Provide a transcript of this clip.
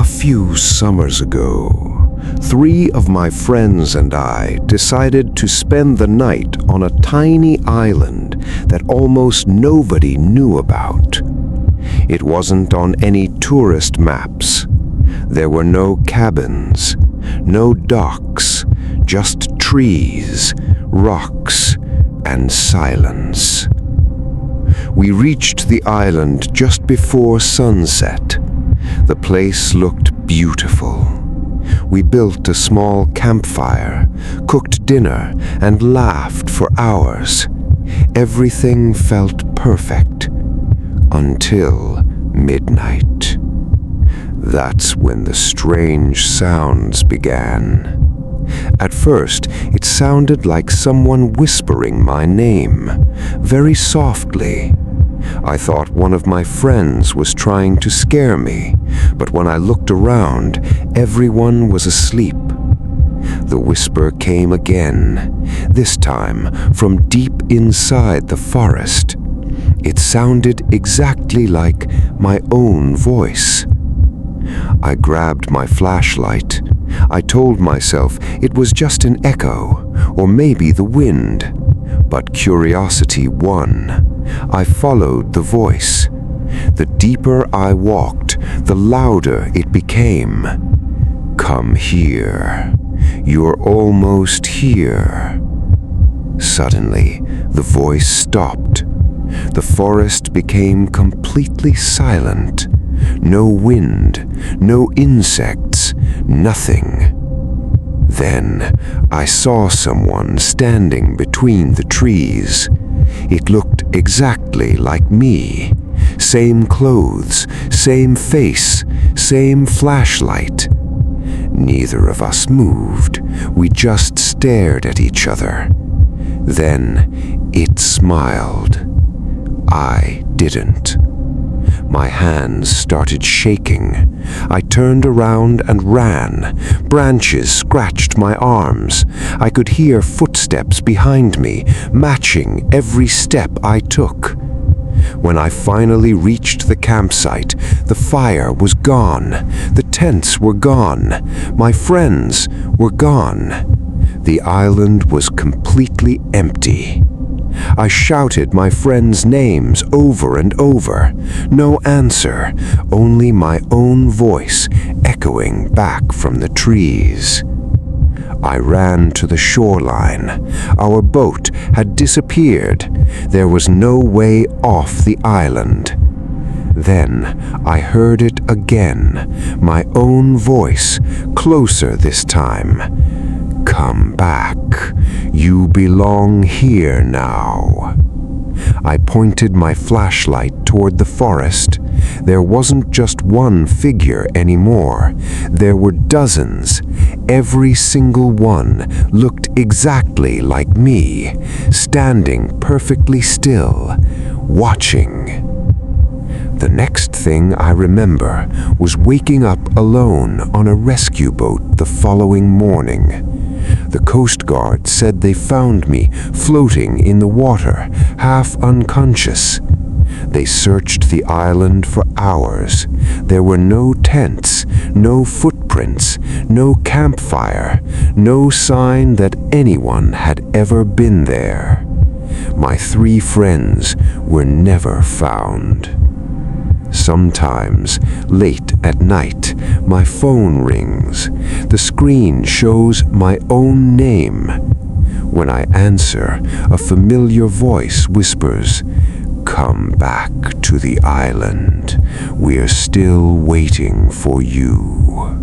few summers ago, 3 of my friends and I decided to spend the night on a tiny island that almost nobody knew about. It wasn't on any tourist maps. There were no cabins, no docks, just trees, rocks, and silence. We reached the island just before sunset. The place looked beautiful. We built a small campfire, cooked dinner, and laughed for hours. Everything felt perfect until midnight. That's when the strange sounds began. At first, it sounded like someone whispering my name, very softly. I thought one of my friends was trying to scare me, but when I looked around, everyone was asleep. The whisper came again, this time from deep inside the forest. It sounded exactly like my own voice. I grabbed my flashlight. I told myself it was just an echo, or maybe the wind. But curiosity won. I followed the voice. The deeper I walked, the louder it became. "Come here. You're almost here." Suddenly, the voice stopped. The forest became completely silent. No wind, no insects, nothing. Then I saw someone standing between the trees. It looked exactly like me. Same clothes, same face, same flashlight. Neither of us moved. We just stared at each other. Then it smiled. I didn't. My hands started shaking. I turned around and ran. Branches scratched my arms. I could hear footsteps behind me, matching every step I took. When I finally reached the campsite, the fire was gone. The tents were gone. My friends were gone. The island was completely empty. I shouted my friends' names over and over. No answer, only my own voice echoing back from the trees. I ran to the shoreline. Our boat had disappeared. There was no way off the island. Then I heard it again, my own voice, closer this time. "Come back. You belong here now." I pointed my flashlight toward the forest. There wasn't just one figure anymore. There were dozens. Every single one looked exactly like me, standing perfectly still, watching. The next thing I remember was waking up alone on a rescue boat the following morning. The Coast Guard said they found me floating in the water, half unconscious. They searched the island for hours. There were no tents, no footprints, no campfire, no sign that anyone had ever been there. My 3 friends were never found. Sometimes, late at night, my phone rings. The screen shows my own name. When I answer, a familiar voice whispers, "Come back to the island. We're still waiting for you."